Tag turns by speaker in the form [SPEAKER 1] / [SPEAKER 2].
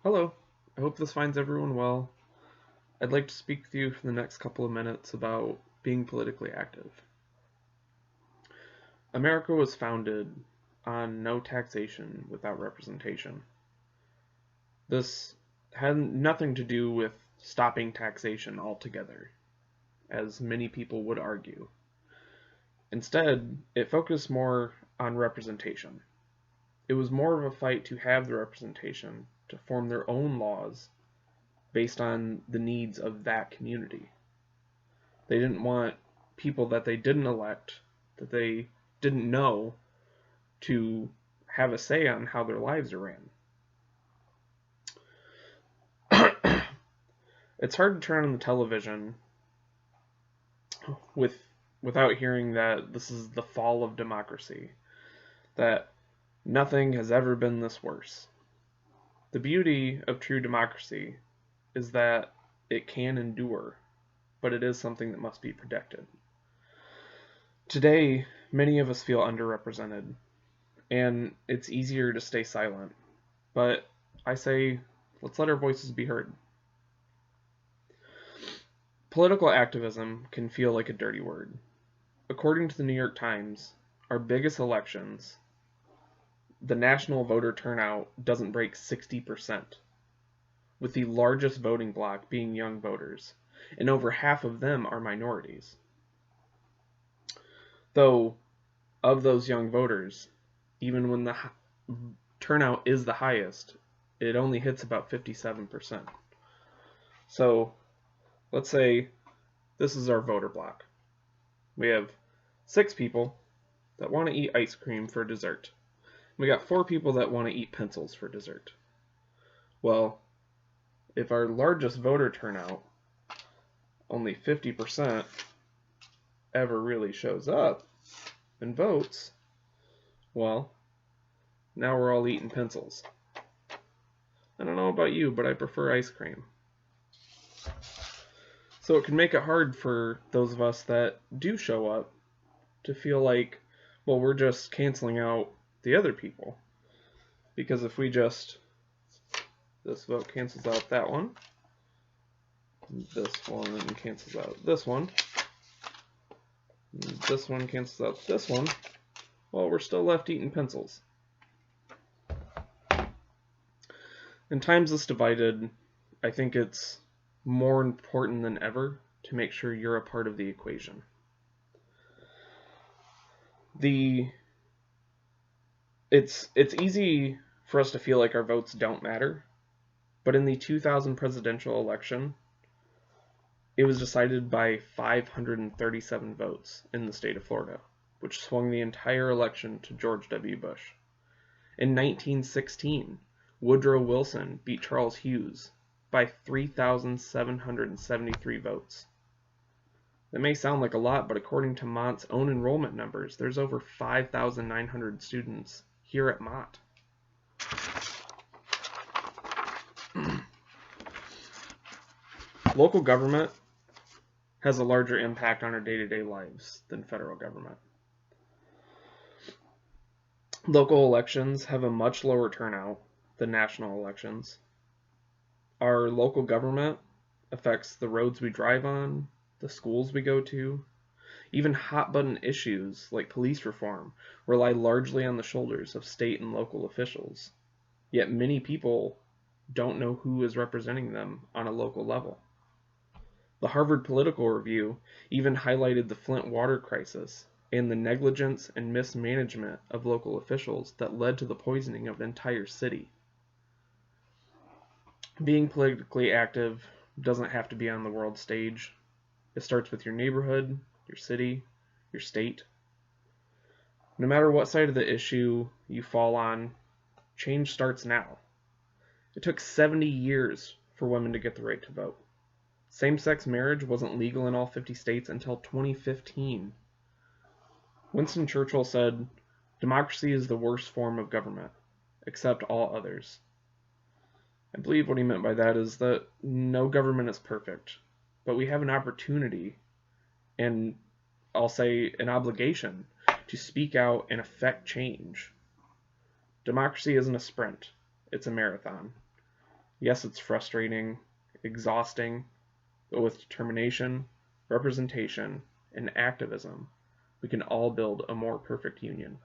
[SPEAKER 1] Hello, I hope this finds everyone well. I'd like to speak with you for the next couple of minutes about being politically active. America was founded on no taxation without representation. This had nothing to do with stopping taxation altogether, as many people would argue. Instead, it focused more on representation. It was more of a fight to have the representation to form their own laws based on the needs of that community. They didn't want people that they didn't elect, that they didn't know, to have a say on how their lives are ran. It's hard to turn on the television with without hearing that this is the fall of democracy, that nothing has ever been this worse. The beauty of true democracy is that it can endure, but it is something that must be protected. Today, many of us feel underrepresented, and it's easier to stay silent. But I say, let's let our voices be heard. Political activism can feel like a dirty word. According to the New York Times, our biggest elections, the national voter turnout doesn't break 60%, with the largest voting bloc being young voters, and over half of them are minorities. Though, of those young voters, even when the turnout is the highest, it only hits about 57%. So, let's say this is our voter block. We have 6 people that want to eat ice cream for dessert. We got 4 people that want to eat pencils for dessert. Well, if our largest voter turnout, only 50%, ever really shows up and votes, well, now we're all eating pencils. I don't know about you, but I prefer ice cream. So it can make it hard for those of us that do show up to feel like, well, we're just canceling out the other people. Because if we just, this vote cancels out that one, this one cancels out this one cancels out this one, well, we're still left eating pencils. In times this divided, I think it's more important than ever to make sure you're a part of the equation. It's easy for us to feel like our votes don't matter, but in the 2000 presidential election, it was decided by 537 votes in the state of Florida, which swung the entire election to George W. Bush. In 1916, Woodrow Wilson beat Charles Hughes by 3,773 votes. That may sound like a lot, but according to Mott's own enrollment numbers, there's over 5,900 students here at Mott. Local government has a larger impact on our day-to-day lives than federal government. Local elections have a much lower turnout than national elections. Our local government affects the roads we drive on, the schools we go to. Even hot-button issues like police reform rely largely on the shoulders of state and local officials. Yet many people don't know who is representing them on a local level. The Harvard Political Review even highlighted the Flint water crisis and the negligence and mismanagement of local officials that led to the poisoning of an entire city. Being politically active doesn't have to be on the world stage. It starts with your neighborhood, your city, your state. No matter what side of the issue you fall on, change starts now. It took 70 years for women to get the right to vote. Same-sex marriage wasn't legal in all 50 states until 2015. Winston Churchill said, "Democracy is the worst form of government, except all others." I believe what he meant by that is that no government is perfect, but we have an opportunity, and I'll say an obligation, to speak out and affect change. Democracy isn't a sprint, it's a marathon. Yes, it's frustrating, exhausting, but with determination, representation, and activism, we can all build a more perfect union.